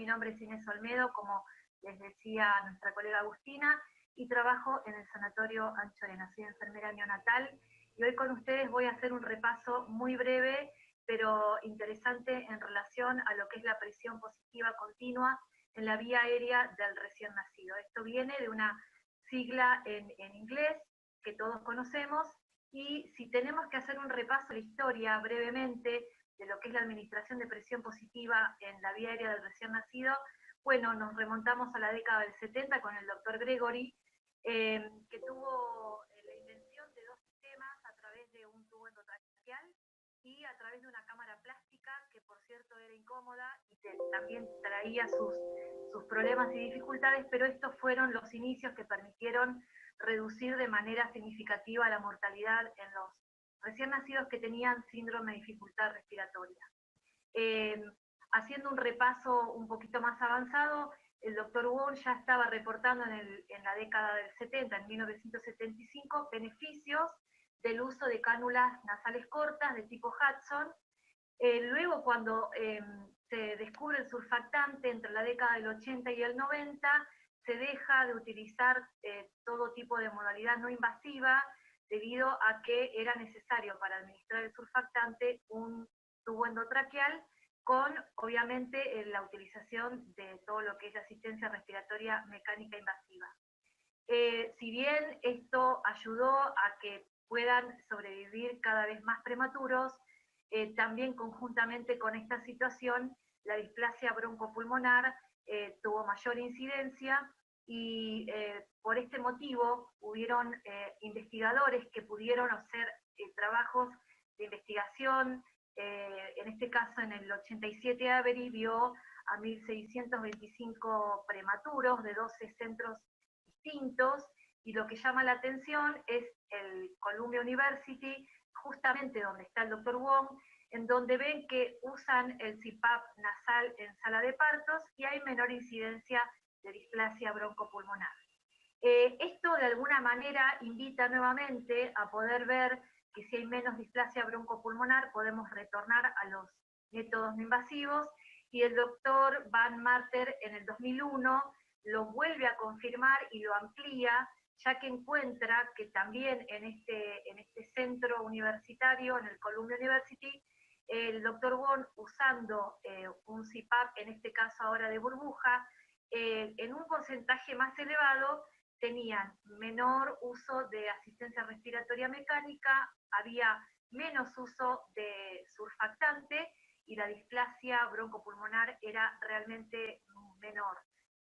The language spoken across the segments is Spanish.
nombre es Inés Olmedo, como les decía nuestra colega Agustina, y trabajo en el Sanatorio Anchorena. Soy enfermera neonatal y hoy con ustedes voy a hacer un repaso muy breve, pero interesante en relación a lo que es la presión positiva continua en la vía aérea del recién nacido. Esto viene de una sigla en inglés que todos conocemos, y si tenemos que hacer un repaso de la historia brevemente de lo que es la administración de presión positiva en la vía aérea del recién nacido, bueno, nos remontamos a la década del 70 con el doctor Gregory, que tuvo la invención de dos sistemas a través de un tubo endotraqueal y a través de una cámara plástica, que por cierto era incómoda y también traía sus problemas y dificultades, pero estos fueron los inicios que permitieron reducir de manera significativa la mortalidad en los recién nacidos que tenían síndrome de dificultad respiratoria. Haciendo un repaso un poquito más avanzado, el doctor Wong ya estaba reportando en la década del 70, en 1975, beneficios del uso de cánulas nasales cortas de tipo Hudson. Luego, cuando se descubre el surfactante entre la década del 80 y el 90, se deja de utilizar todo tipo de modalidad no invasiva, debido a que era necesario para administrar el surfactante un tubo endotraqueal, con obviamente la utilización de todo lo que es la asistencia respiratoria mecánica invasiva. Si bien esto ayudó a que puedan sobrevivir cada vez más prematuros, también conjuntamente con esta situación, la displasia broncopulmonar tuvo mayor incidencia, y por este motivo hubieron investigadores que pudieron hacer trabajos de investigación. En este caso, en el 87, Avery vio a 1.625 prematuros de 12 centros distintos, y lo que llama la atención es el Columbia University, justamente donde está el doctor Wong, en donde ven que usan el CPAP nasal en sala de partos y hay menor incidencia de displasia broncopulmonar. Esto de alguna manera invita nuevamente a poder ver que si hay menos displasia broncopulmonar podemos retornar a los métodos no invasivos, y el doctor Van Marter en el 2001 lo vuelve a confirmar y lo amplía, ya que encuentra que también en este centro universitario, en el Columbia University, el doctor Wong, usando un CPAP, en este caso ahora de burbuja, en un porcentaje más elevado, tenían menor uso de asistencia respiratoria mecánica, había menos uso de surfactante y la displasia broncopulmonar era realmente menor.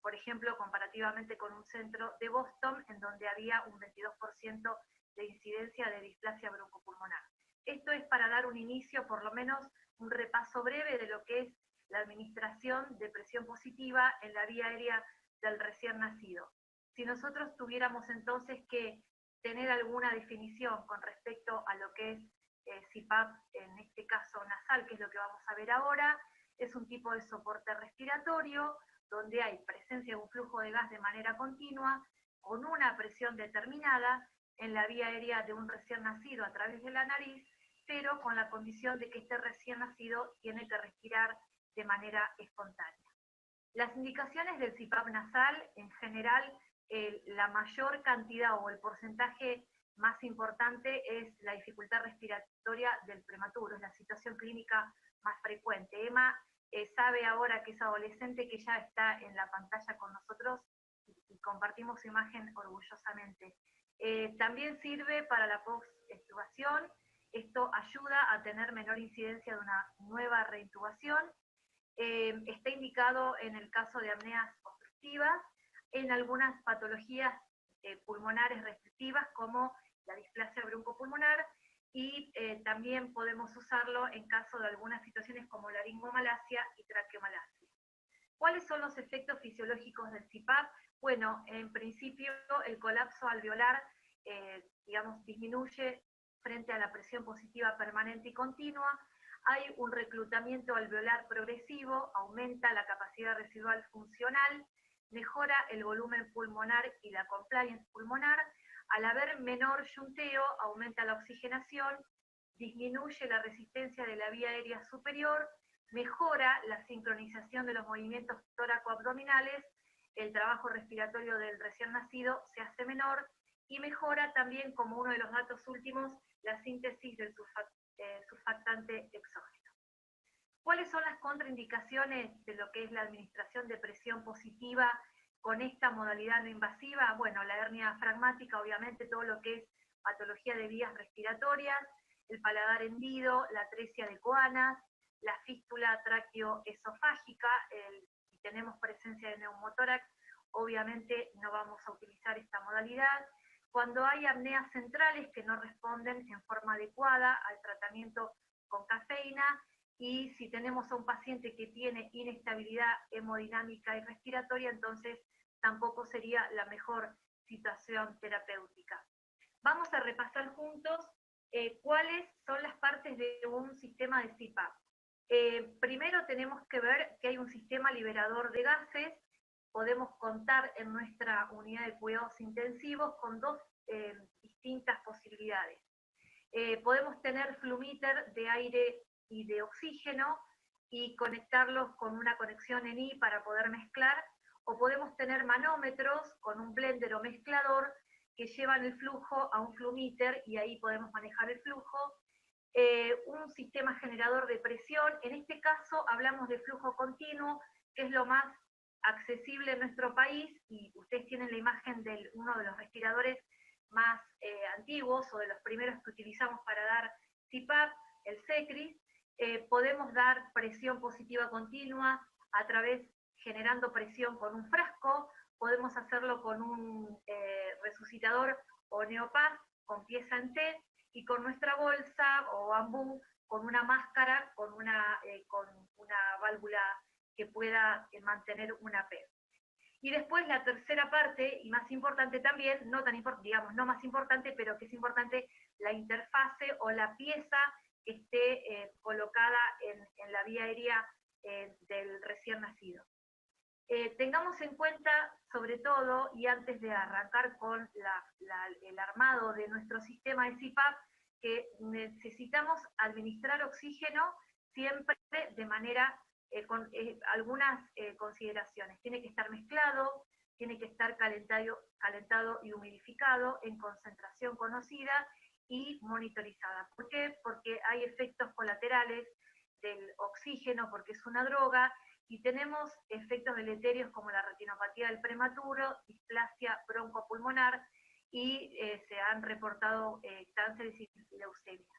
Por ejemplo, comparativamente con un centro de Boston, en donde había un 22% de incidencia de displasia broncopulmonar. Esto es para dar un inicio, por lo menos un repaso breve de lo que es la administración de presión positiva en la vía aérea del recién nacido. Si nosotros tuviéramos entonces que tener alguna definición con respecto a lo que es CPAP, en este caso nasal, que es lo que vamos a ver ahora, es un tipo de soporte respiratorio donde hay presencia de un flujo de gas de manera continua, con una presión determinada en la vía aérea de un recién nacido a través de la nariz, pero con la condición de que este recién nacido tiene que respirar de manera espontánea. Las indicaciones del CPAP nasal, en general, la mayor cantidad o el porcentaje más importante es la dificultad respiratoria del prematuro, es la situación clínica más frecuente. Emma sabe ahora que es adolescente, que ya está en la pantalla con nosotros y compartimos su imagen orgullosamente. También sirve para la post-extubación. Esto ayuda a tener menor incidencia de una nueva reintubación. Está indicado en el caso de apneas obstructivas, en algunas patologías pulmonares restrictivas como la displasia broncopulmonar, y también podemos usarlo en caso de algunas situaciones como laringomalacia y traqueomalacia. ¿Cuáles son los efectos fisiológicos del CPAP? Bueno, en principio el colapso alveolar disminuye frente a la presión positiva permanente y continua. Hay un reclutamiento alveolar progresivo, aumenta la capacidad residual funcional, mejora el volumen pulmonar y la compliance pulmonar. Al haber menor yunteo, aumenta la oxigenación, disminuye la resistencia de la vía aérea superior, mejora la sincronización de los movimientos tóraco-abdominales, el trabajo respiratorio del recién nacido se hace menor y mejora también, como uno de los datos últimos, la síntesis del surfactante exógeno. ¿Cuáles son las contraindicaciones de lo que es la administración de presión positiva con esta modalidad no invasiva? Bueno, la hernia diafragmática, obviamente todo lo que es patología de vías respiratorias, el paladar hendido, la atresia de coanas, la fístula tráqueo-esofágica, si tenemos presencia de neumotórax, obviamente no vamos a utilizar esta modalidad. Cuando hay apneas centrales que no responden en forma adecuada al tratamiento con cafeína, y si tenemos a un paciente que tiene inestabilidad hemodinámica y respiratoria, entonces tampoco sería la mejor situación terapéutica. Vamos a repasar juntos cuáles son las partes de un sistema de CPAP. Primero tenemos que ver que hay un sistema liberador de gases. Podemos contar en nuestra unidad de cuidados intensivos con dos distintas posibilidades. Podemos tener flumíter de aire y de oxígeno y conectarlos con una conexión ENI para poder mezclar, o podemos tener manómetros con un blender o mezclador que llevan el flujo a un flumíter y ahí podemos manejar el flujo. Un sistema generador de presión, en este caso hablamos de flujo continuo, que es lo más accesible en nuestro país, y ustedes tienen la imagen de uno de los respiradores más antiguos o de los primeros que utilizamos para dar CPAP, el Secris. Podemos dar presión positiva continua a través, generando presión con un frasco, podemos hacerlo con un resucitador o Neopaz con pieza en T, y con nuestra bolsa o bambú, con una máscara, con una válvula que pueda mantener una P. Y después la tercera parte, y más importante también, no tan importante, digamos, no más importante, pero que es importante, la interfase o la pieza que esté colocada en la vía aérea del recién nacido. Tengamos en cuenta, sobre todo, y antes de arrancar con el armado de nuestro sistema de CPAP, que necesitamos administrar oxígeno siempre de manera, con algunas consideraciones. Tiene que estar mezclado, tiene que estar calentado y humidificado en concentración conocida y monitorizada. ¿Por qué? Porque hay efectos colaterales del oxígeno, porque es una droga, y tenemos efectos deleterios como la retinopatía del prematuro, displasia broncopulmonar, y se han reportado cánceres y leucemia.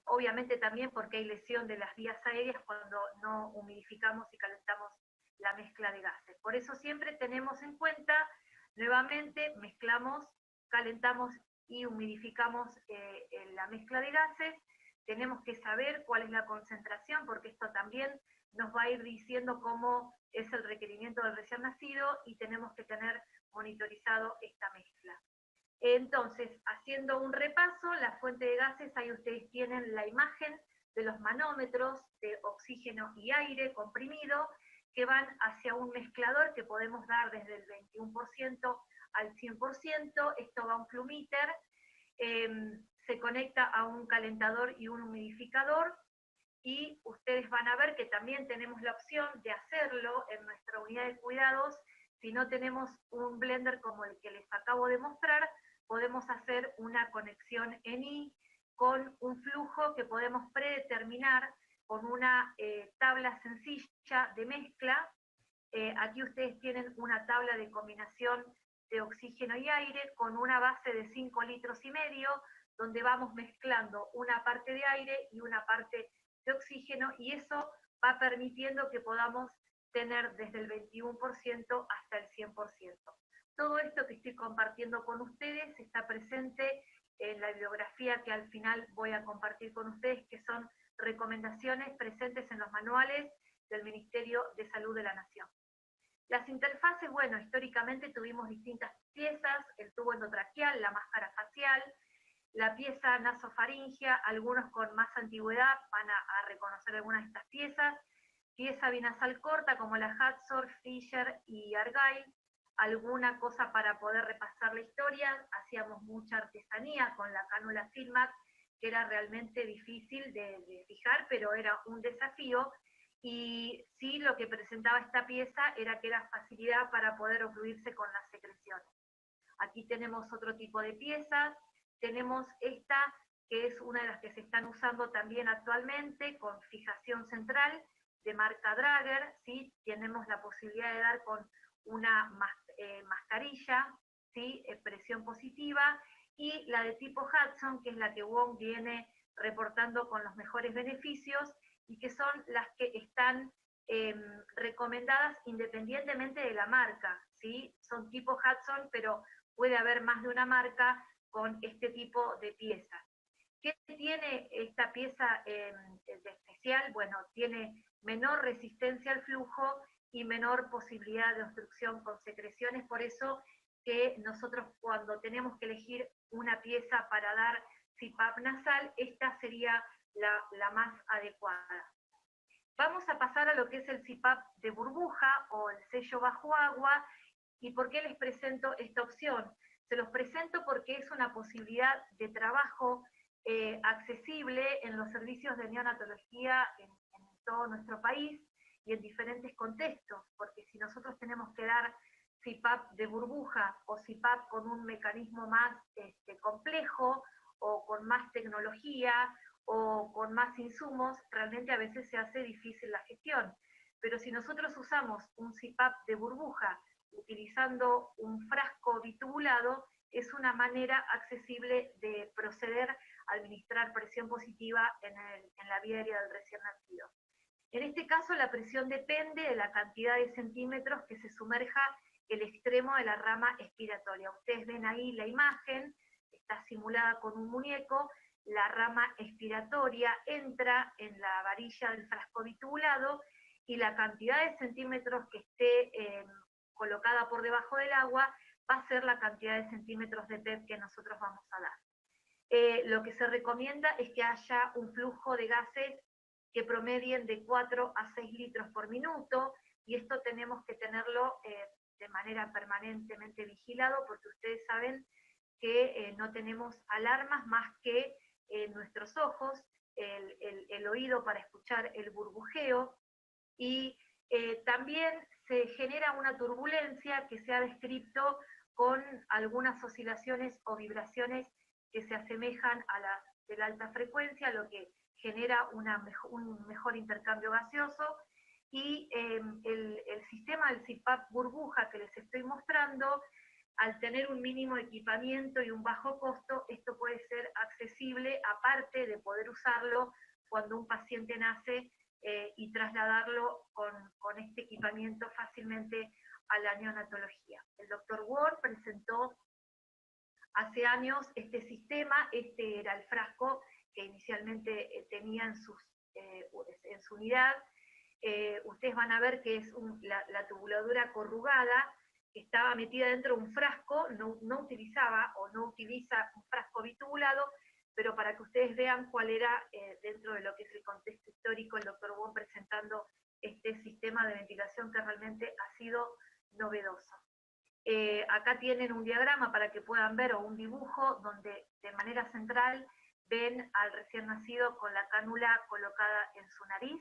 Obviamente también porque hay lesión de las vías aéreas cuando no humidificamos y calentamos la mezcla de gases. Por eso siempre tenemos en cuenta, nuevamente, mezclamos, calentamos y humidificamos la mezcla de gases. Tenemos que saber cuál es la concentración, porque esto también nos va a ir diciendo cómo es el requerimiento del recién nacido, y tenemos que tener monitorizado esta mezcla. Entonces, haciendo un repaso, la fuente de gases, ahí ustedes tienen la imagen de los manómetros de oxígeno y aire comprimido, que van hacia un mezclador que podemos dar desde el 21% al 100%, esto va a un flumíter, se conecta a un calentador y un humidificador, y ustedes van a ver que también tenemos la opción de hacerlo en nuestra unidad de cuidados. Si no tenemos un blender como el que les acabo de mostrar, podemos hacer una conexión ENI con un flujo que podemos predeterminar con una tabla sencilla de mezcla. Aquí ustedes tienen una tabla de combinación de oxígeno y aire con una base de 5,5 litros, donde vamos mezclando una parte de aire y una parte de oxígeno, y eso va permitiendo que podamos tener desde el 21% hasta el 100%. Todo esto que estoy compartiendo con ustedes está presente en la bibliografía que al final voy a compartir con ustedes, que son recomendaciones presentes en los manuales del Ministerio de Salud de la Nación. Las interfaces, bueno, históricamente tuvimos distintas piezas: el tubo endotraqueal, la máscara facial, la pieza nasofaringea. Algunos con más antigüedad van a reconocer algunas de estas piezas. Pieza binasal corta como la Hatzor, Fisher y Argyle. Alguna cosa para poder repasar la historia: hacíamos mucha artesanía con la cánula Silmac, que era realmente difícil de fijar, pero era un desafío, y sí lo que presentaba esta pieza era que era facilidad para poder ocluirse con las secreciones. Aquí tenemos otro tipo de piezas, tenemos esta que es una de las que se están usando también actualmente, con fijación central, de marca Drager, ¿sí? Tenemos la posibilidad de dar con una mascarilla, ¿sí? Presión positiva, y la de tipo Hudson, que es la que Wong viene reportando con los mejores beneficios, y que son las que están recomendadas independientemente de la marca, ¿sí? Son tipo Hudson, pero puede haber más de una marca con este tipo de piezas. ¿Qué tiene esta pieza de especial? Bueno, tiene menor resistencia al flujo y menor posibilidad de obstrucción con secreciones, por eso que nosotros cuando tenemos que elegir una pieza para dar CPAP nasal, esta sería la más adecuada. Vamos a pasar a lo que es el CPAP de burbuja o el sello bajo agua. ¿Y por qué les presento esta opción? Se los presento porque es una posibilidad de trabajo accesible en los servicios de neonatología en todo nuestro país y en diferentes contextos, porque si nosotros tenemos que dar CPAP de burbuja o CPAP con un mecanismo más complejo o con más tecnología o con más insumos, realmente a veces se hace difícil la gestión. Pero si nosotros usamos un CPAP de burbuja utilizando un frasco bitubulado, es una manera accesible de proceder a administrar presión positiva en la vía aérea del recién nacido. En este caso, la presión depende de la cantidad de centímetros que se sumerja el extremo de la rama expiratoria. Ustedes ven ahí la imagen, está simulada con un muñeco, la rama expiratoria entra en la varilla del frasco bitubulado y la cantidad de centímetros que esté colocada por debajo del agua va a ser la cantidad de centímetros de PEP que nosotros vamos a dar. Lo que se recomienda es que haya un flujo de gases que promedien de 4 a 6 litros por minuto, y esto tenemos que tenerlo de manera permanentemente vigilado, porque ustedes saben que no tenemos alarmas más que nuestros ojos, el oído para escuchar el burbujeo, y también se genera una turbulencia que se ha descrito con algunas oscilaciones o vibraciones que se asemejan a las de la alta frecuencia, lo que genera un mejor intercambio gaseoso, y el sistema del CPAP burbuja que les estoy mostrando, al tener un mínimo equipamiento y un bajo costo, esto puede ser accesible, aparte de poder usarlo cuando un paciente nace y trasladarlo con este equipamiento fácilmente a la neonatología. El doctor Ward presentó hace años este sistema, este era el frasco que inicialmente tenía en su unidad. Ustedes van a ver que es la tubuladura corrugada, que estaba metida dentro de un frasco, no utilizaba o no utiliza un frasco bitubulado, pero para que ustedes vean cuál era, dentro de lo que es el contexto histórico, el doctor Wong presentando este sistema de ventilación que realmente ha sido novedoso. Acá tienen un diagrama para que puedan ver, o un dibujo, donde de manera central ven al recién nacido con la cánula colocada en su nariz.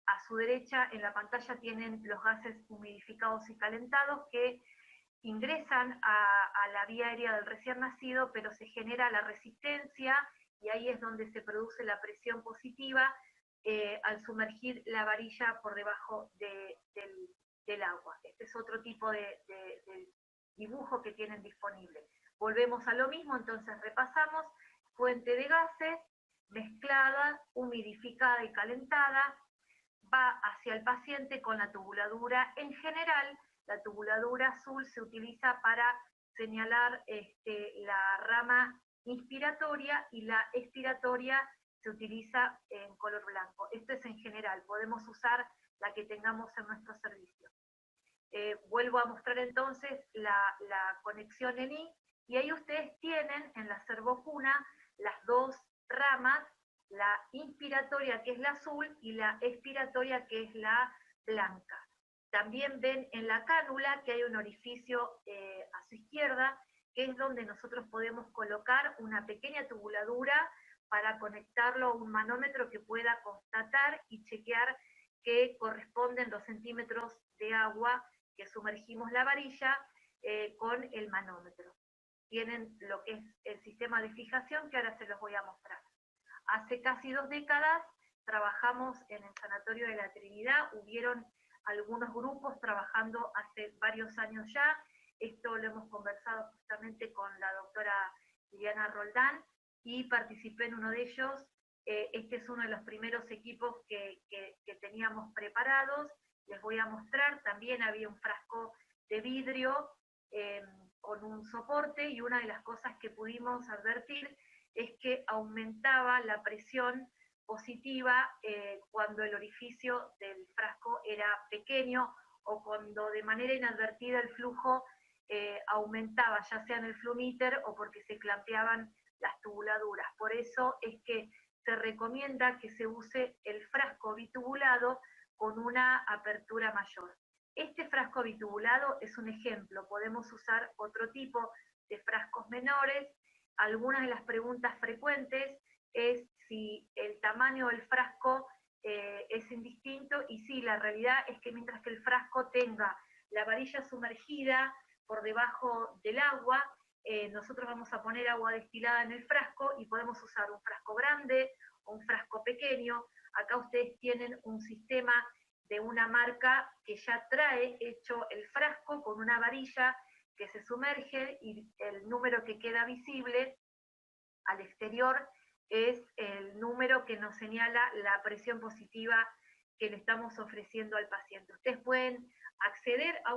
A su derecha en la pantalla tienen los gases humidificados y calentados que ingresan a la vía aérea del recién nacido, pero se genera la resistencia, y ahí es donde se produce la presión positiva al sumergir la varilla por debajo del agua. Este es otro tipo de dibujo que tienen disponible. Volvemos a lo mismo, entonces repasamos: fuente de gases, mezclada, humidificada y calentada, va hacia el paciente con la tubuladura. En general, la tubuladura azul se utiliza para señalar la rama inspiratoria, y la expiratoria se utiliza en color blanco. Esto es en general, podemos usar la que tengamos en nuestro servicio. Vuelvo a mostrar entonces la conexión en I, y ahí ustedes tienen en la servocuna las dos ramas, la inspiratoria, que es la azul, y la expiratoria, que es la blanca. También ven en la cánula que hay un orificio a su izquierda, que es donde nosotros podemos colocar una pequeña tubuladura para conectarlo a un manómetro que pueda constatar y chequear que corresponden los centímetros de agua que sumergimos la varilla con el manómetro. Tienen lo que es el sistema de fijación, que ahora se los voy a mostrar. Hace casi 2 décadas trabajamos en el Sanatorio de la Trinidad, hubieron algunos grupos trabajando hace varios años ya, esto lo hemos conversado justamente con la doctora Liliana Roldán, y participé en uno de ellos. Este es uno de los primeros equipos que teníamos preparados. Les voy a mostrar, también había un frasco de vidrio con un soporte, y una de las cosas que pudimos advertir es que aumentaba la presión positiva cuando el orificio del frasco era pequeño, o cuando de manera inadvertida el flujo aumentaba, ya sea en el flumíter o porque se clampeaban las tubuladuras. Por eso es que se recomienda que se use el frasco bitubulado con una apertura mayor. Este frasco bitubulado es un ejemplo, podemos usar otro tipo de frascos menores. Algunas de las preguntas frecuentes es si el tamaño del frasco es indistinto, y sí, la realidad es que mientras que el frasco tenga la varilla sumergida por debajo del agua, nosotros vamos a poner agua destilada en el frasco y podemos usar un frasco grande o un frasco pequeño. Acá ustedes tienen un sistema de una marca que ya trae hecho el frasco con una varilla que se sumerge, y el número que queda visible al exterior es el número que nos señala la presión positiva que le estamos ofreciendo al paciente. Ustedes pueden acceder a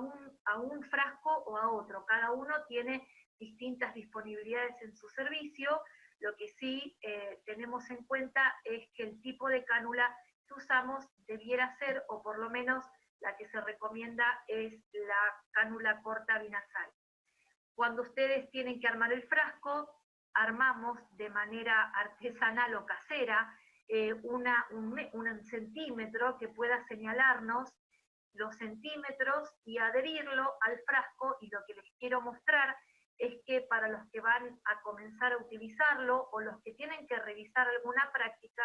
un frasco o a otro, cada uno tiene distintas disponibilidades en su servicio. Lo que sí tenemos en cuenta es que el tipo de cánula que usamos debiera ser, o por lo menos la que se recomienda, es la cánula corta binasal. Cuando ustedes tienen que armar el frasco, armamos de manera artesanal o casera un centímetro que pueda señalarnos los centímetros y adherirlo al frasco. Y lo que les quiero mostrar es que para los que van a comenzar a utilizarlo o los que tienen que revisar alguna práctica,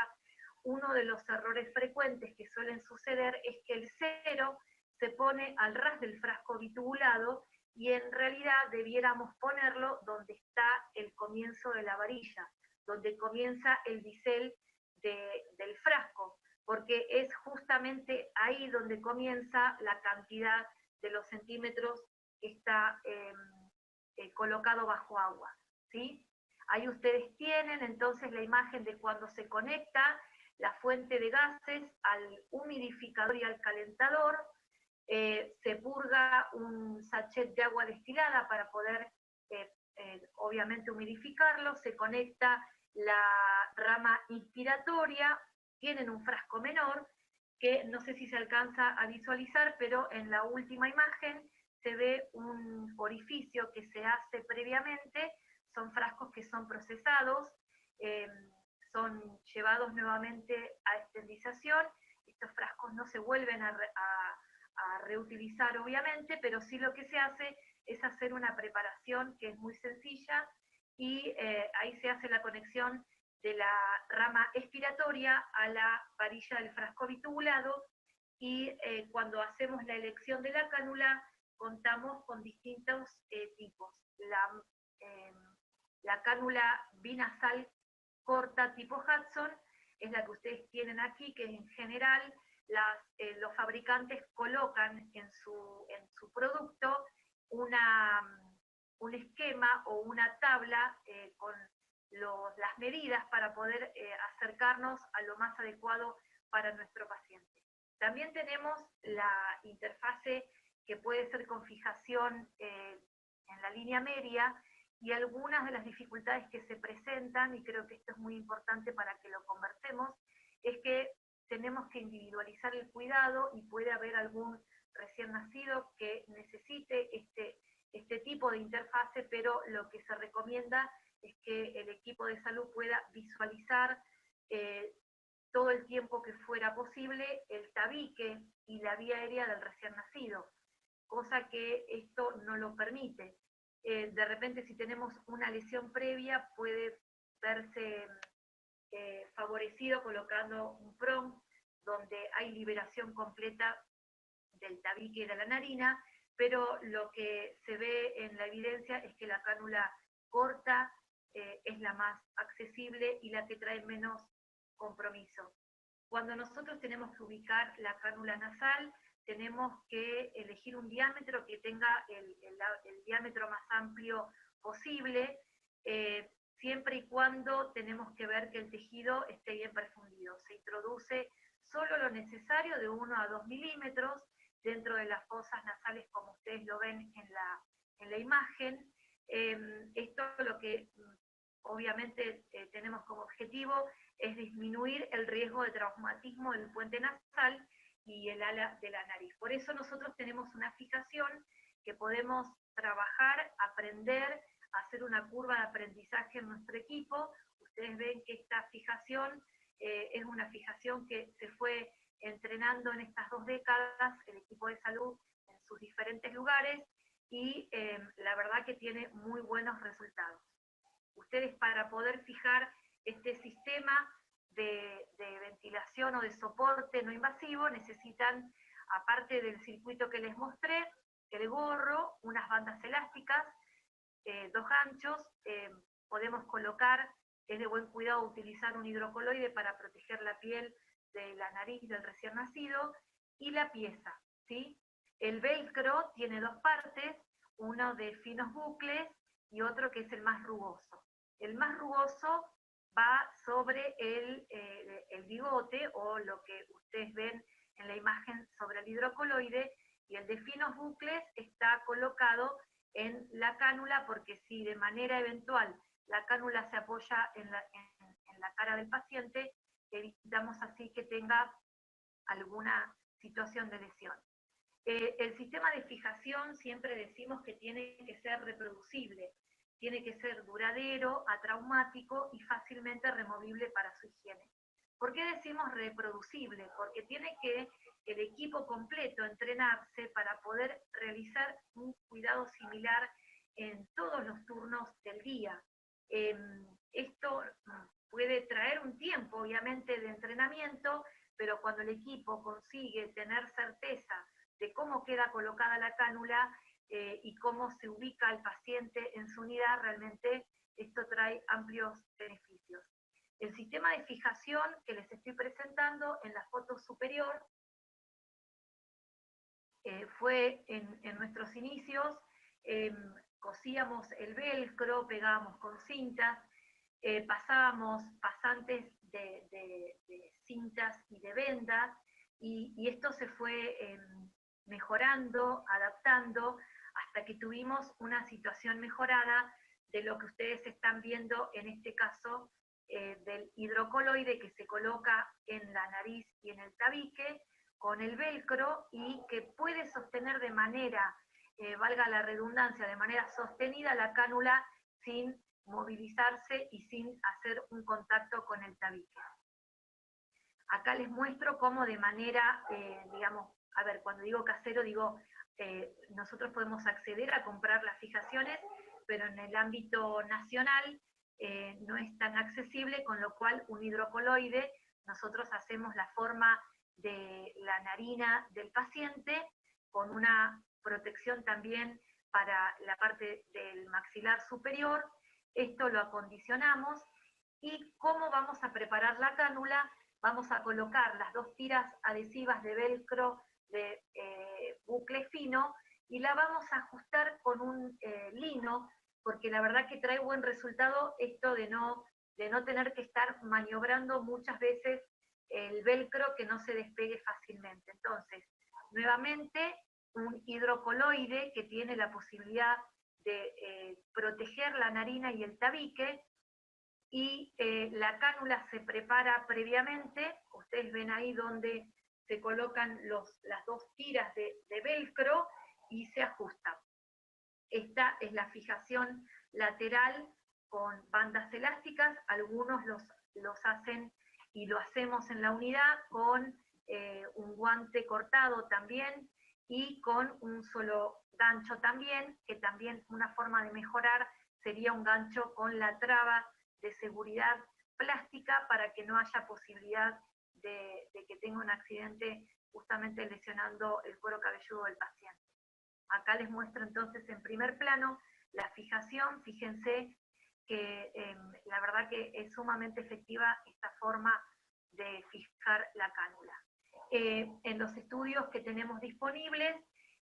uno de los errores frecuentes que suelen suceder es que el cero se pone al ras del frasco bitubulado, y en realidad debiéramos ponerlo donde está el comienzo de la varilla, donde comienza el bisel del frasco, porque es justamente ahí donde comienza la cantidad de los centímetros que está colocado bajo agua, ¿sí? Ahí ustedes tienen entonces la imagen de cuando se conecta la fuente de gases al humidificador y al calentador. Se purga un sachet de agua destilada para poder obviamente humidificarlo, se conecta la rama inspiratoria, tienen un frasco menor que no sé si se alcanza a visualizar, pero en la última imagen se ve un orificio que se hace previamente. Son frascos que son procesados, son llevados nuevamente a esterilización. Estos frascos no se vuelven a reutilizar obviamente, pero sí lo que se hace es hacer una preparación que es muy sencilla, y ahí se hace la conexión de la rama expiratoria a la varilla del frasco bitubulado, y cuando hacemos la elección de la cánula contamos con distintos tipos. La cánula binasal corta tipo Hudson es la que ustedes tienen aquí, que en general los fabricantes colocan en su producto un esquema o una tabla con las medidas para poder acercarnos a lo más adecuado para nuestro paciente. También tenemos la interfase que puede ser con fijación en la línea media, y algunas de las dificultades que se presentan, y creo que esto es muy importante para que lo conversemos, es que tenemos que individualizar el cuidado, y puede haber algún recién nacido que necesite este tipo de interfase, pero lo que se recomienda es que el equipo de salud pueda visualizar todo el tiempo que fuera posible el tabique y la vía aérea del recién nacido, cosa que esto no lo permite. De repente si tenemos una lesión previa puede verse favorecido colocando un PROM donde hay liberación completa del tabique y de la narina, pero lo que se ve en la evidencia es que la cánula corta es la más accesible y la que trae menos compromiso. Cuando nosotros tenemos que ubicar la cánula nasal, tenemos que elegir un diámetro que tenga el diámetro más amplio posible, siempre y cuando tenemos que ver que el tejido esté bien perfundido. Se introduce solo lo necesario de 1 a 2 milímetros dentro de las fosas nasales, como ustedes lo ven en la imagen. Esto lo que obviamente tenemos como objetivo es disminuir el riesgo de traumatismo del puente nasal y el ala de la nariz. Por eso nosotros tenemos una fijación que podemos trabajar, aprender, hacer una curva de aprendizaje en nuestro equipo. Ustedes ven que esta fijación es una fijación que se fue entrenando en estas 2 décadas, el equipo de salud en sus diferentes lugares, y la verdad que tiene muy buenos resultados. Ustedes, para poder fijar este sistema de ventilación o de soporte no invasivo, necesitan, aparte del circuito que les mostré, el gorro, unas bandas elásticas, 2 ganchos, podemos colocar, es de buen cuidado utilizar un hidrocoloide para proteger la piel de la nariz del recién nacido, y la pieza, ¿sí? El velcro tiene 2 partes, uno de finos bucles y otro que es el más rugoso. El más rugoso va sobre el bigote, o lo que ustedes ven en la imagen sobre el hidrocoloide, y el de finos bucles está colocado en la cánula, porque si de manera eventual la cánula se apoya en la cara del paciente, evitamos así que tenga alguna situación de lesión. El sistema de fijación siempre decimos que tiene que ser reproducible, tiene que ser duradero, atraumático y fácilmente removible para su higiene. ¿Por qué decimos reproducible? Porque tiene que el equipo completo entrenarse para poder realizar un cuidado similar en todos los turnos del día. Esto puede traer un tiempo, obviamente, de entrenamiento, pero cuando el equipo consigue tener certeza de cómo queda colocada la cánula y cómo se ubica el paciente en su unidad, realmente esto trae amplios beneficios. El sistema de fijación que les estoy presentando en la foto superior fue en nuestros inicios, cosíamos el velcro, pegábamos con cintas, pasábamos pasantes de cintas y de vendas, y esto se fue mejorando, adaptando, hasta que tuvimos una situación mejorada de lo que ustedes están viendo en este caso, del hidrocoloide que se coloca en la nariz y en el tabique con el velcro, y que puede sostener de manera, valga la redundancia, de manera sostenida la cánula sin movilizarse y sin hacer un contacto con el tabique. Acá les muestro cómo de manera, digamos, a ver, cuando digo casero, digo, nosotros podemos acceder a comprar las fijaciones, pero en el ámbito nacional no es tan accesible, con lo cual un hidrocoloide, nosotros hacemos la forma de la narina del paciente, con una protección también para la parte del maxilar superior. Esto lo acondicionamos, y cómo vamos a preparar la cánula. Vamos a colocar las 2 tiras adhesivas de velcro de bucle fino, y la vamos a ajustar con un lino, porque la verdad que trae buen resultado esto de no tener que estar maniobrando muchas veces el velcro, que no se despegue fácilmente. Entonces, nuevamente, un hidrocoloide que tiene la posibilidad de proteger la narina y el tabique, y la cánula se prepara previamente. Ustedes ven ahí donde se colocan las 2 tiras de velcro y se ajusta. Esta es la fijación lateral con bandas elásticas. Algunos los hacen, y lo hacemos en la unidad, con un guante cortado también, y con un solo gancho también, que también una forma de mejorar sería un gancho con la traba de seguridad plástica para que no haya posibilidad de que tenga un accidente justamente lesionando el cuero cabelludo del paciente. Acá les muestro entonces en primer plano la fijación. Fíjense que la verdad que es sumamente efectiva esta forma de fijar la cánula. En los estudios que tenemos disponibles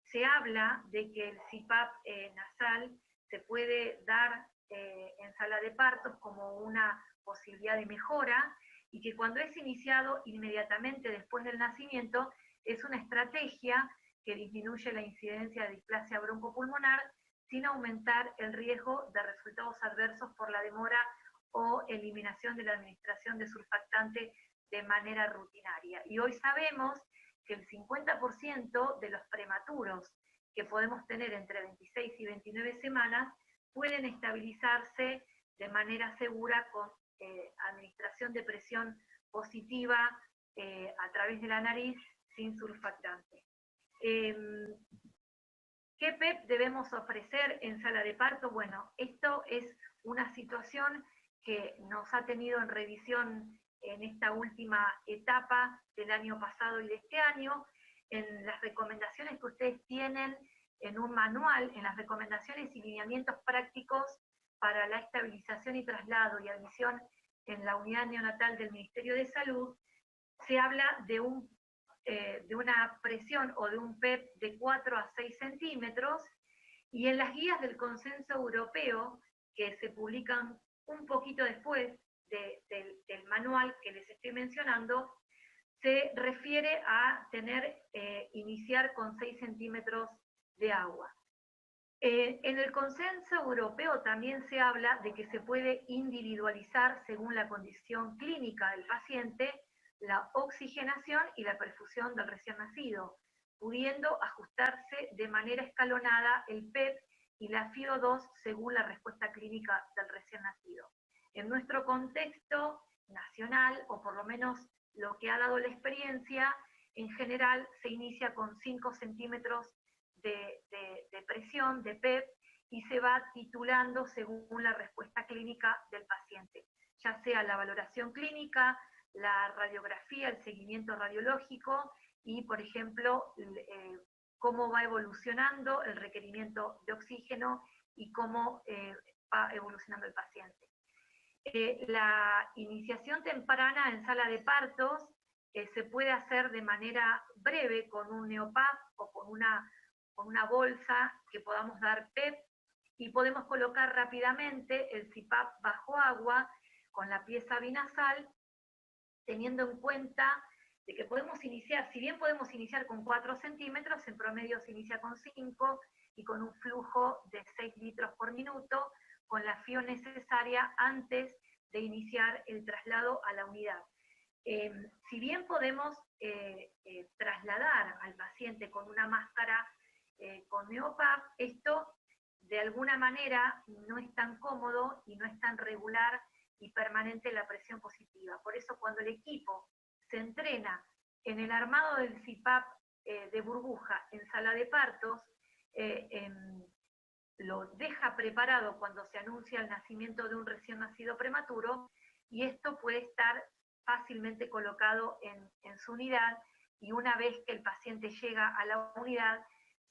se habla de que el CPAP nasal se puede dar en sala de partos como una posibilidad de mejora, y que cuando es iniciado inmediatamente después del nacimiento es una estrategia que disminuye la incidencia de displasia broncopulmonar sin aumentar el riesgo de resultados adversos por la demora o eliminación de la administración de surfactante de manera rutinaria. Y hoy sabemos que el 50% de los prematuros que podemos tener entre 26 y 29 semanas pueden estabilizarse de manera segura con administración de presión positiva a través de la nariz sin surfactante. ¿Qué PEP debemos ofrecer en sala de parto? Bueno, esto es una situación que nos ha tenido en revisión en esta última etapa del año pasado y de este año. En las recomendaciones que ustedes tienen en un manual, en las recomendaciones y lineamientos prácticos para la estabilización y traslado y admisión en la unidad neonatal del Ministerio de Salud, se habla de una presión o de un PEP de 4 a 6 centímetros, y en las guías del consenso europeo, que se publican un poquito después del manual que les estoy mencionando, se refiere a iniciar con 6 centímetros de agua. En el consenso europeo también se habla de que se puede individualizar según la condición clínica del paciente la oxigenación y la perfusión del recién nacido, pudiendo ajustarse de manera escalonada el PEP y la FiO2 según la respuesta clínica del recién nacido. En nuestro contexto nacional, o por lo menos lo que ha dado la experiencia, en general se inicia con 5 centímetros de presión, de PEP, y se va titulando según la respuesta clínica del paciente, ya sea la valoración clínica, la radiografía, el seguimiento radiológico y, por ejemplo, cómo va evolucionando el requerimiento de oxígeno y cómo va evolucionando el paciente. La iniciación temprana en sala de partos se puede hacer de manera breve con un neopap o con una bolsa que podamos dar PEP, y podemos colocar rápidamente el CPAP bajo agua con la pieza binasal, teniendo en cuenta de que podemos iniciar, si bien podemos iniciar con 4 centímetros, en promedio se inicia con 5 y con un flujo de 6 litros por minuto, con la FiO necesaria antes de iniciar el traslado a la unidad. Si bien podemos trasladar al paciente con una máscara con neopap, esto de alguna manera no es tan cómodo y no es tan regular y permanente la presión positiva. Por eso cuando el equipo se entrena en el armado del CPAP de burbuja en sala de partos, lo deja preparado cuando se anuncia el nacimiento de un recién nacido prematuro, y esto puede estar fácilmente colocado en su unidad, y una vez que el paciente llega a la unidad,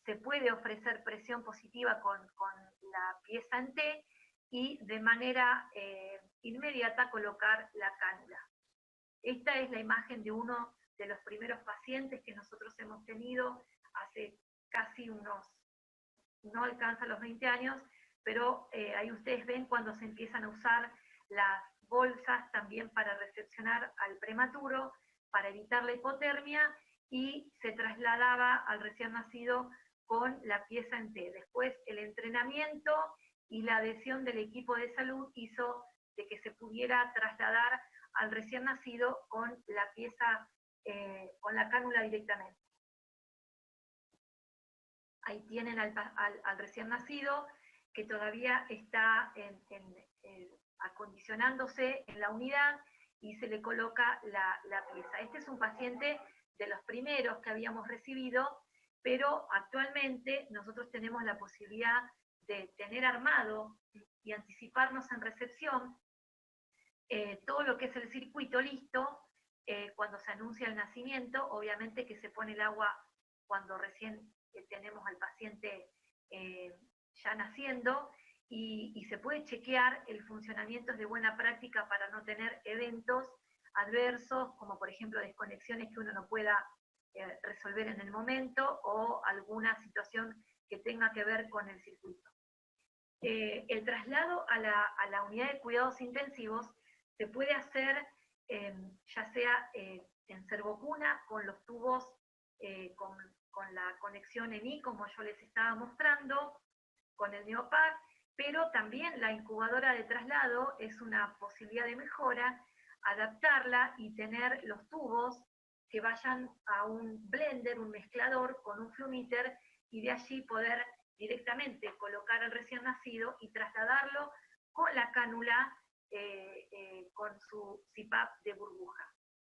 se puede ofrecer presión positiva con la pieza en T y de manera inmediata colocar la cánula. Esta es la imagen de uno de los primeros pacientes que nosotros hemos tenido hace casi no alcanza los 20 años, pero ahí ustedes ven cuando se empiezan a usar las bolsas también para recepcionar al prematuro, para evitar la hipotermia, y se trasladaba al recién nacido con la pieza en T. Después el entrenamiento y la adhesión del equipo de salud hizo de que se pudiera trasladar al recién nacido con la pieza, con la cánula directamente. Ahí tienen al recién nacido que todavía está acondicionándose en la unidad, y se le coloca la pieza. Este es un paciente de los primeros que habíamos recibido, pero actualmente nosotros tenemos la posibilidad de tener armado y anticiparnos en recepción todo lo que es el circuito listo, cuando se anuncia el nacimiento, obviamente que se pone el agua cuando recién tenemos al paciente ya naciendo, y se puede chequear el funcionamiento de buena práctica para no tener eventos adversos, como por ejemplo desconexiones que uno no pueda resolver en el momento, o alguna situación que tenga que ver con el circuito. El traslado a la unidad de cuidados intensivos se puede hacer ya sea en servocuna, con los tubos, con la conexión en I, como yo les estaba mostrando, con el Neopac, pero también la incubadora de traslado es una posibilidad de mejora, adaptarla y tener los tubos que vayan a un blender, un mezclador con un flumíter, y de allí poder directamente colocar al recién nacido y trasladarlo con la cánula con su CPAP de burbuja.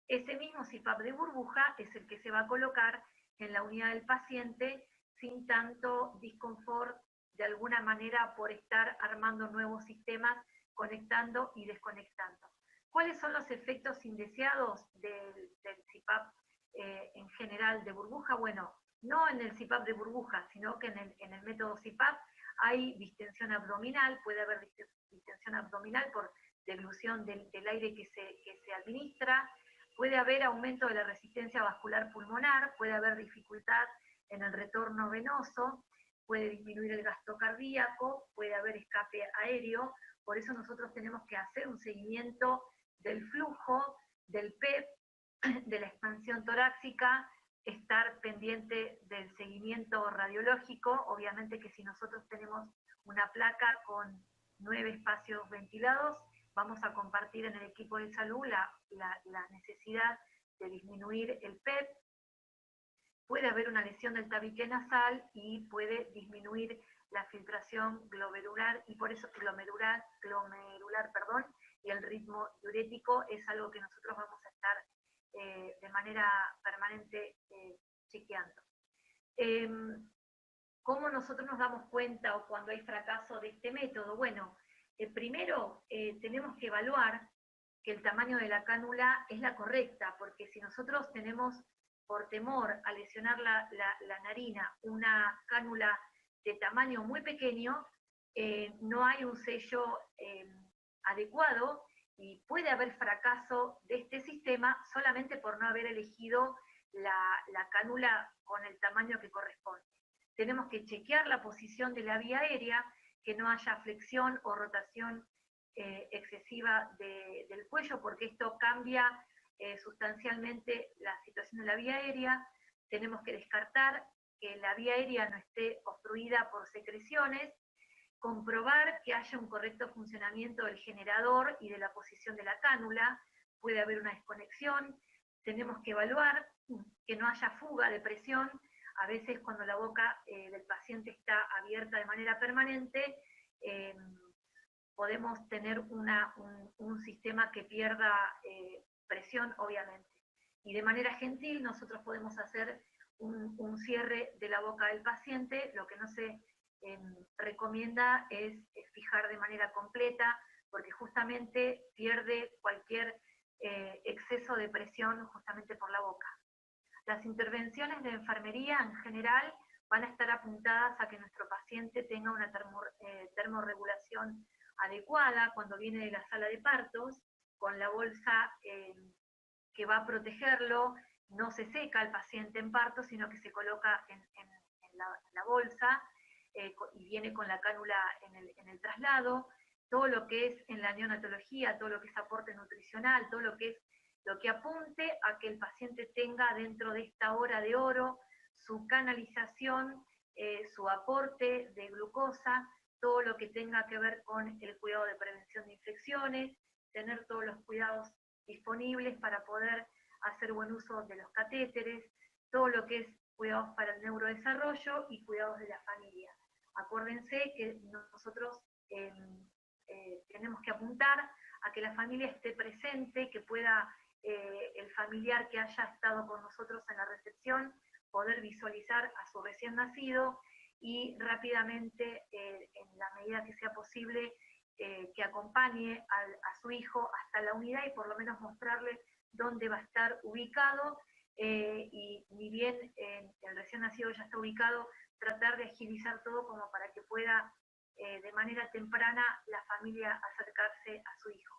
Ese mismo CPAP de burbuja es el que se va a colocar en la unidad del paciente sin tanto disconfort, de alguna manera, por estar armando nuevos sistemas, conectando y desconectando. ¿Cuáles son los efectos indeseados del CPAP en general de burbuja? Bueno, no en el CPAP de burbuja, sino que en el método CPAP hay distensión abdominal, puede haber distensión abdominal por deglución del aire que se administra, puede haber aumento de la resistencia vascular pulmonar, puede haber dificultad en el retorno venoso, puede disminuir el gasto cardíaco, puede haber escape aéreo. Por eso nosotros tenemos que hacer un seguimiento del flujo, del PEP, de la expansión torácica, estar pendiente del seguimiento radiológico. Obviamente que si nosotros tenemos una placa con 9 espacios ventilados, vamos a compartir en el equipo de salud la necesidad de disminuir el PEP. Puede haber una lesión del tabique nasal y puede disminuir la filtración glomerular, y por eso glomerular, perdón, y el ritmo diurético es algo que nosotros vamos a estar de manera permanente chequeando. ¿Cómo nosotros nos damos cuenta o cuando hay fracaso de este método? Bueno, primero tenemos que evaluar que el tamaño de la cánula es la correcta, porque si nosotros tenemos, por temor a lesionar la narina, una cánula de tamaño muy pequeño, no hay un sello adecuado, y puede haber fracaso de este sistema solamente por no haber elegido la cánula con el tamaño que corresponde. Tenemos que chequear la posición de la vía aérea, que no haya flexión o rotación excesiva del cuello, porque esto cambia sustancialmente la situación de la vía aérea. Tenemos que descartar que la vía aérea no esté obstruida por secreciones, comprobar que haya un correcto funcionamiento del generador y de la posición de la cánula. Puede haber una desconexión. Tenemos que evaluar que no haya fuga de presión. A veces cuando la boca del paciente está abierta de manera permanente, podemos tener un sistema que pierda presión, obviamente. Y de manera gentil nosotros podemos hacer un cierre de la boca del paciente. Lo que no se recomienda es fijar de manera completa, porque justamente pierde cualquier exceso de presión justamente por la boca. Las intervenciones de enfermería en general van a estar apuntadas a que nuestro paciente tenga una termorregulación adecuada cuando viene de la sala de partos, con la bolsa que va a protegerlo. No se seca el paciente en parto, sino que se coloca en la bolsa, y viene con la cánula en el traslado. Todo lo que es en la neonatología, todo lo que es aporte nutricional, todo lo que apunte a que el paciente tenga dentro de esta hora de oro su canalización, su aporte de glucosa, todo lo que tenga que ver con el cuidado de prevención de infecciones, tener todos los cuidados disponibles para poder hacer buen uso de los catéteres, todo lo que es cuidados para el neurodesarrollo y cuidados de la familia. Acuérdense que nosotros tenemos que apuntar a que la familia esté presente, que pueda el familiar que haya estado con nosotros en la recepción poder visualizar a su recién nacido y rápidamente, en la medida que sea posible, que acompañe a su hijo hasta la unidad y por lo menos mostrarle dónde va a estar ubicado, y ni bien el recién nacido ya está ubicado, tratar de agilizar todo como para que pueda de manera temprana la familia acercarse a su hijo.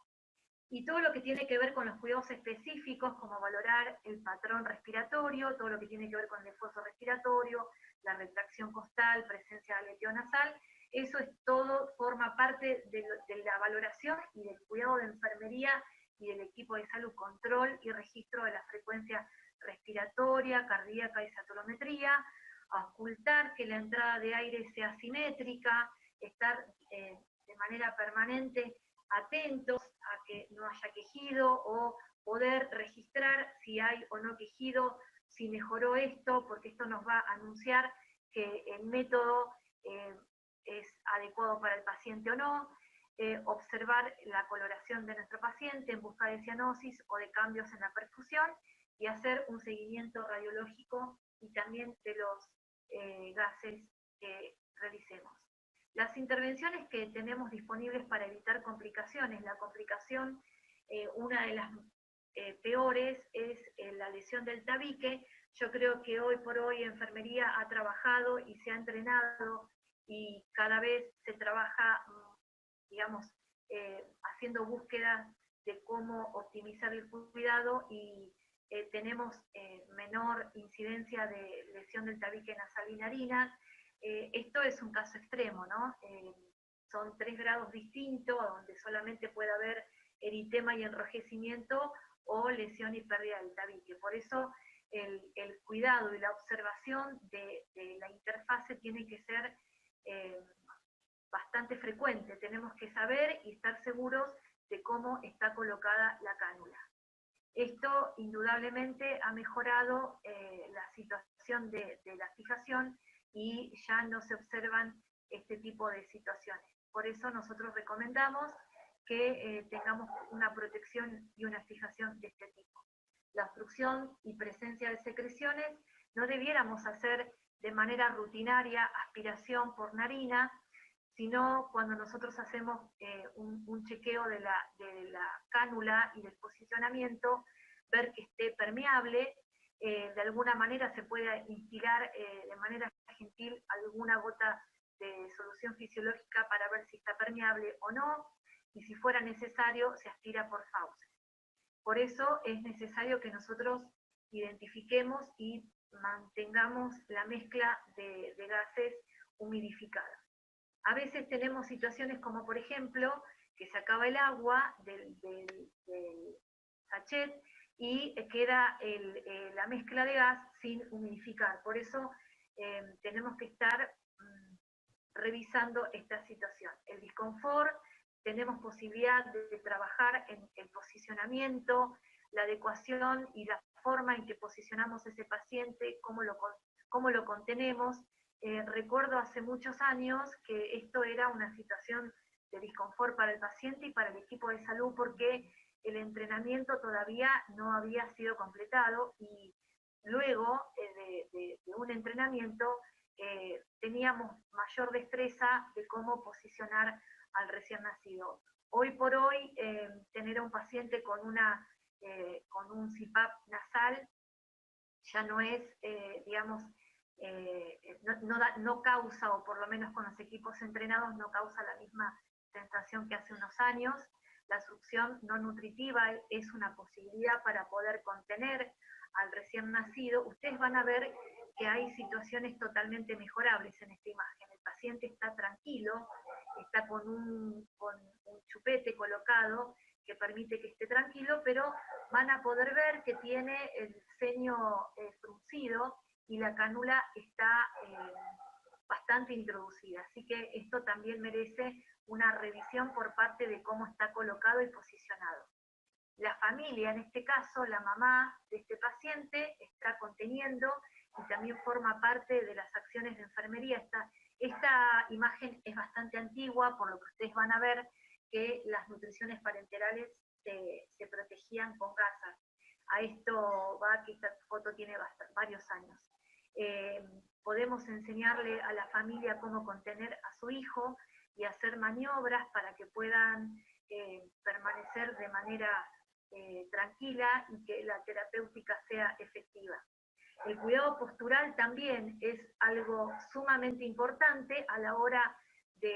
Y todo lo que tiene que ver con los cuidados específicos, como valorar el patrón respiratorio, todo lo que tiene que ver con el esfuerzo respiratorio, la retracción costal, presencia de aleteo nasal, eso es todo, forma parte de la valoración y del cuidado de enfermería y del equipo de salud, control y registro de la frecuencia respiratoria, cardíaca y saturometría, ocultar que la entrada de aire sea simétrica, estar de manera permanente atentos a que no haya quejido o poder registrar si hay o no quejido, si mejoró esto, porque esto nos va a anunciar que el método es adecuado para el paciente o no, observar la coloración de nuestro paciente en busca de cianosis o de cambios en la perfusión y hacer un seguimiento radiológico y también de los gases que realicemos. Las intervenciones que tenemos disponibles para evitar complicaciones, la complicación, una de las peores es la lesión del tabique. Yo creo que hoy por hoy enfermería ha trabajado y se ha entrenado y cada vez se trabaja, digamos, haciendo búsquedas de cómo optimizar el cuidado y tenemos menor incidencia de lesión del tabique nasal y narinas. Esto es un caso extremo, ¿no? Son 3 grados distintos, donde solamente puede haber eritema y enrojecimiento o lesión y pérdida del tabique. Por eso el cuidado y la observación de la interfase tiene que ser bastante frecuente. Tenemos que saber y estar seguros de cómo está colocada la cánula. Esto indudablemente ha mejorado la situación de la fijación y ya no se observan este tipo de situaciones. Por eso nosotros recomendamos que tengamos una protección y una fijación de este tipo. La obstrucción y presencia de secreciones no debiéramos hacer de manera rutinaria aspiración por narina, sino cuando nosotros hacemos un chequeo de la cánula y del posicionamiento, ver que esté permeable. De alguna manera se puede instilar de manera gentil alguna gota de solución fisiológica para ver si está permeable o no, y si fuera necesario se aspira por fauces. Por eso es necesario que nosotros identifiquemos y mantengamos la mezcla de gases humidificada. A veces tenemos situaciones como, por ejemplo, que se acaba el agua del sachet y queda la mezcla de gas sin humidificar. Por eso tenemos que estar revisando esta situación. El disconfort, tenemos posibilidad de trabajar en el posicionamiento, la adecuación y la forma en que posicionamos ese paciente, cómo lo contenemos. Recuerdo hace muchos años que esto era una situación de disconfort para el paciente y para el equipo de salud porque el entrenamiento todavía no había sido completado y luego de un entrenamiento teníamos mayor destreza de cómo posicionar al recién nacido. Hoy por hoy, tener a un paciente con un CPAP nasal ya no es, digamos, no causa, o por lo menos con los equipos entrenados, no causa la misma sensación que hace unos años. La succión no nutritiva es una posibilidad para poder contener al recién nacido. Ustedes van a ver que hay situaciones totalmente mejorables en esta imagen. El paciente está tranquilo, está con un chupete colocado que permite que esté tranquilo, pero van a poder ver que tiene el ceño fruncido y la cánula está bastante introducida. Así que esto también merece una revisión por parte de cómo está colocado y posicionado. La familia, en este caso, la mamá de este paciente, está conteniendo y también forma parte de las acciones de enfermería. Esta imagen es bastante antigua, por lo que ustedes van a ver que las nutriciones parenterales se protegían con gasas. A esto va que esta foto tiene varios años. Podemos enseñarle a la familia cómo contener a su hijo y hacer maniobras para que puedan permanecer de manera tranquila y que la terapéutica sea efectiva. El cuidado postural también es algo sumamente importante a la hora de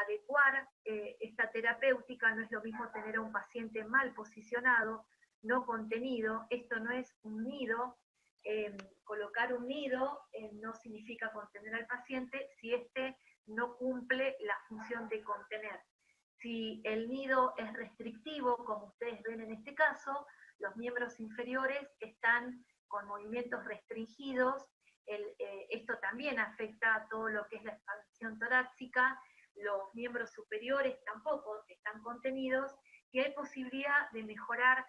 adecuar esta terapéutica. No es lo mismo tener a un paciente mal posicionado, no contenido. Esto no es un nido. Colocar un nido no significa contener al paciente si éste no cumple la función de contener. Si el nido es restrictivo, como ustedes ven en este caso, los miembros inferiores están con movimientos restringidos. Esto también afecta a todo lo que es la expansión torácica. Los miembros superiores tampoco están contenidos y hay posibilidad de mejorar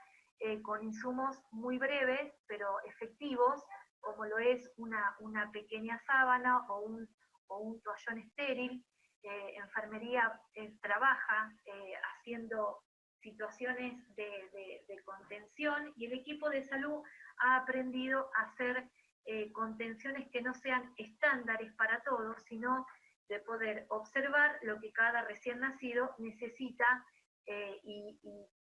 con insumos muy breves pero efectivos, como lo es una pequeña sábana o un toallón estéril. Enfermería trabaja haciendo situaciones de contención, y el equipo de salud ha aprendido a hacer contenciones que no sean estándares para todos, sino de poder observar lo que cada recién nacido necesita y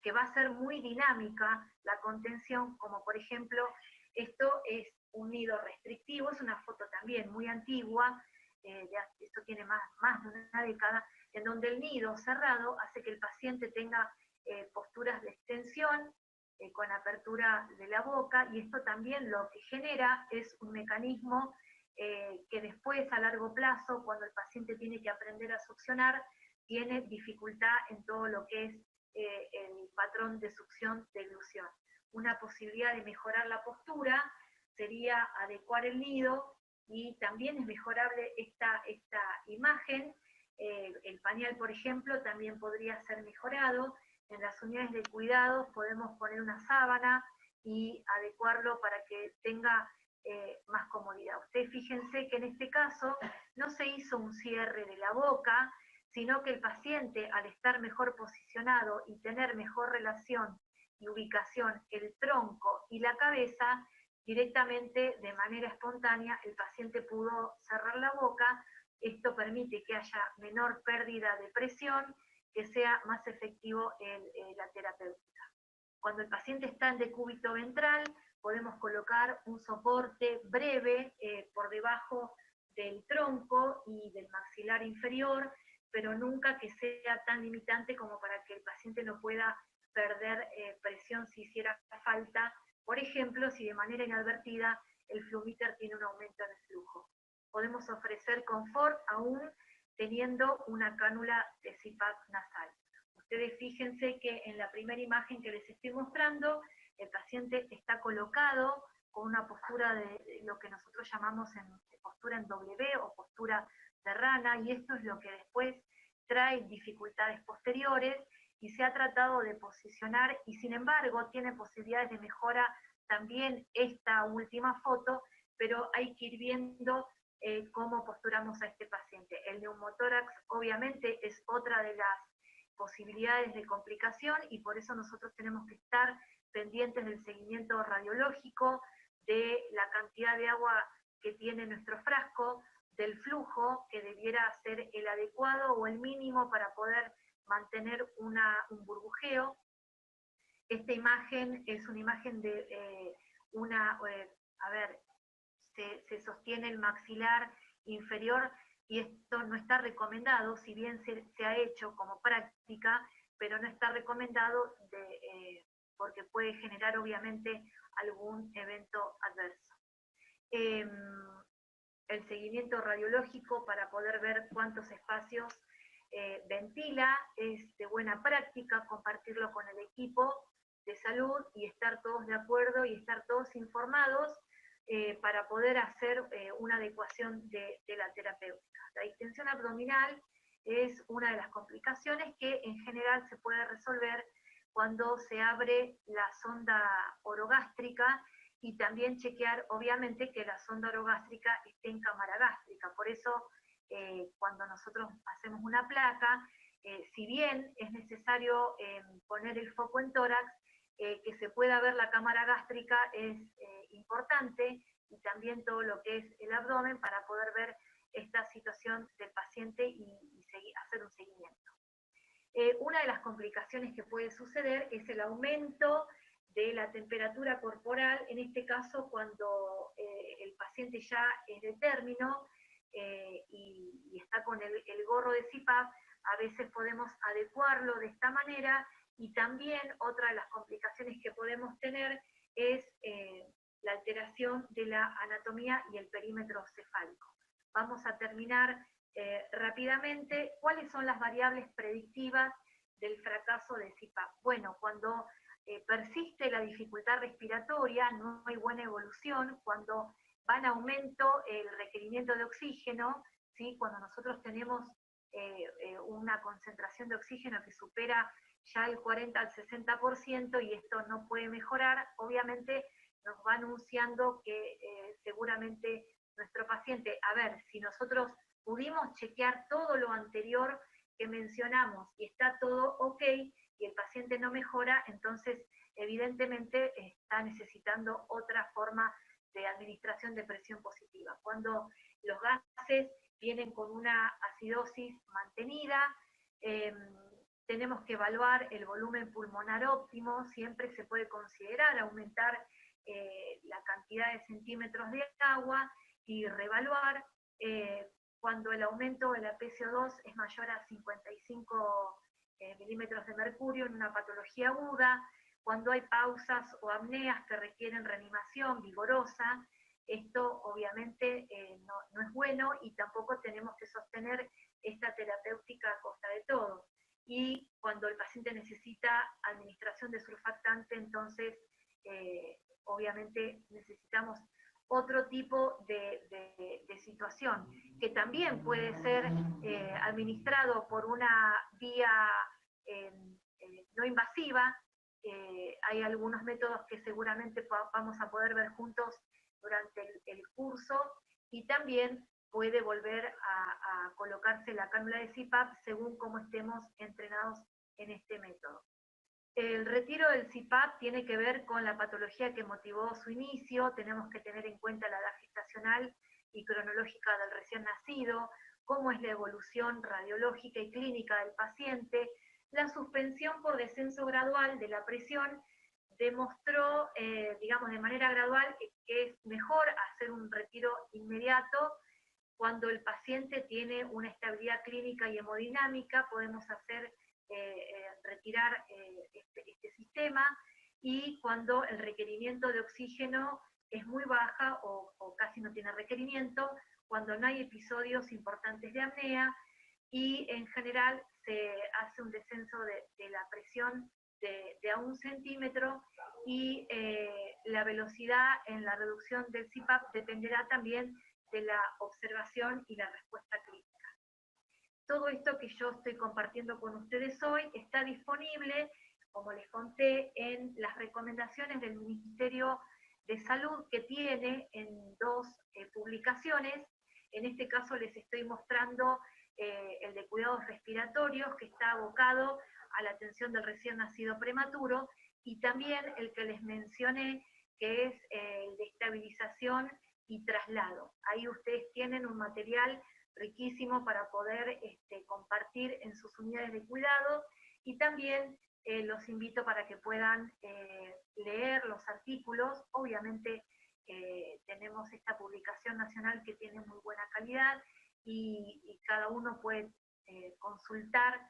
que va a ser muy dinámica la contención, como por ejemplo, esto es un nido restrictivo, es una foto también muy antigua, esto tiene más de una década, en donde el nido cerrado hace que el paciente tenga posturas de extensión, con apertura de la boca, y esto también lo que genera es un mecanismo que después a largo plazo, cuando el paciente tiene que aprender a succionar, tiene dificultad en todo lo que es el patrón de succión de eglusión. Una posibilidad de mejorar la postura sería adecuar el nido, y también es mejorable esta imagen. El pañal, por ejemplo, también podría ser mejorado. En las unidades de cuidados podemos poner una sábana y adecuarlo para que tenga más comodidad. Ustedes fíjense que en este caso no se hizo un cierre de la boca, sino que el paciente, al estar mejor posicionado y tener mejor relación y ubicación el tronco y la cabeza, directamente, de manera espontánea, el paciente pudo cerrar la boca. Esto permite que haya menor pérdida de presión, que sea más efectivo la terapéutica. Cuando el paciente está en decúbito ventral, podemos colocar un soporte breve por debajo del tronco y del maxilar inferior, pero nunca que sea tan limitante como para que el paciente no pueda perder presión si hiciera falta, por ejemplo, si de manera inadvertida el flumíter tiene un aumento en el flujo. Podemos ofrecer confort aún teniendo una cánula de CPAP nasal. Ustedes fíjense que en la primera imagen que les estoy mostrando, el paciente está colocado con una postura de lo que nosotros llamamos postura en W o postura de rana, y esto es lo que después trae dificultades posteriores, y se ha tratado de posicionar, y sin embargo tiene posibilidades de mejora también esta última foto, pero hay que ir viendo cómo posturamos a este paciente. El neumotórax obviamente es otra de las posibilidades de complicación, y por eso nosotros tenemos que estar pendientes del seguimiento radiológico, de la cantidad de agua que tiene nuestro frasco, del flujo que debiera ser el adecuado o el mínimo para poder mantener un burbujeo. Esta imagen es una imagen de se sostiene el maxilar inferior, y esto no está recomendado, si bien se ha hecho como práctica, pero no está recomendado porque puede generar obviamente algún evento adverso. El seguimiento radiológico para poder ver cuántos espacios ventila es de buena práctica, compartirlo con el equipo de salud y estar todos de acuerdo y estar todos informados para poder hacer una adecuación de la terapéutica. La distensión abdominal es una de las complicaciones que en general se puede resolver cuando se abre la sonda orogástrica, y también chequear obviamente que la sonda orogástrica esté en cámara gástrica. Por eso cuando nosotros hacemos una placa, si bien es necesario poner el foco en tórax, que se pueda ver la cámara gástrica es importante, y también todo lo que es el abdomen para poder ver esta situación del paciente y hacer un seguimiento. Una de las complicaciones que puede suceder es el aumento de la temperatura corporal, en este caso cuando el paciente ya es de término y está con el gorro de CPAP, a veces podemos adecuarlo de esta manera, y también otra de las complicaciones que podemos tener es la alteración de la anatomía y el perímetro cefálico. Vamos a terminar rápidamente. ¿Cuáles son las variables predictivas del fracaso de CPAP? Bueno, cuando persiste la dificultad respiratoria, no hay buena evolución, cuando va en aumento el requerimiento de oxígeno, ¿sí? Cuando nosotros tenemos una concentración de oxígeno que supera ya el 40 al 60% y esto no puede mejorar, obviamente nos va anunciando que seguramente nuestro paciente, a ver, si nosotros pudimos chequear todo lo anterior que mencionamos y está todo ok y el paciente no mejora, entonces evidentemente está necesitando otra forma de administración de presión positiva. Cuando los gases vienen con una acidosis mantenida, tenemos que evaluar el volumen pulmonar óptimo, siempre se puede considerar aumentar la cantidad de centímetros de agua y reevaluar cuando el aumento de la PCO2 es mayor a 55 milímetros de mercurio en una patología aguda, cuando hay pausas o apneas que requieren reanimación vigorosa. Esto obviamente no es bueno y tampoco tenemos que sostener esta terapéutica a costa de todo. Y cuando el paciente necesita administración de surfactante, entonces obviamente necesitamos otro tipo de situación, que también puede ser administrado por una vía no invasiva. Hay algunos métodos que seguramente vamos a poder ver juntos durante el curso, y también puede volver a colocarse la cánula de CPAP según cómo estemos entrenados en este método. El retiro del CPAP tiene que ver con la patología que motivó su inicio. Tenemos que tener en cuenta la edad gestacional y cronológica del recién nacido, cómo es la evolución radiológica y clínica del paciente. La suspensión por descenso gradual de la presión demostró, digamos, de manera gradual que es mejor hacer un retiro inmediato. Cuando el paciente tiene una estabilidad clínica y hemodinámica, podemos hacer retirar este sistema, y cuando el requerimiento de oxígeno es muy baja o casi no tiene requerimiento, cuando no hay episodios importantes de apnea, y en general se hace un descenso de la presión de a 1 centímetro, y la velocidad en la reducción del CPAP dependerá también de la observación y la respuesta clínica. Todo esto que yo estoy compartiendo con ustedes hoy está disponible, como les conté, en las recomendaciones del Ministerio de Salud, que tiene en 2 publicaciones. En este caso les estoy mostrando el de cuidados respiratorios, que está abocado a la atención del recién nacido prematuro, y también el que les mencioné, que es el de estabilización y traslado. Ahí ustedes tienen un material riquísimo para poder compartir en sus unidades de cuidado, y también los invito para que puedan leer los artículos. Obviamente tenemos esta publicación nacional que tiene muy buena calidad, y cada uno puede consultar,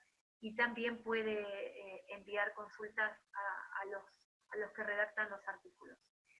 y también puede enviar consultas a los que redactan los artículos.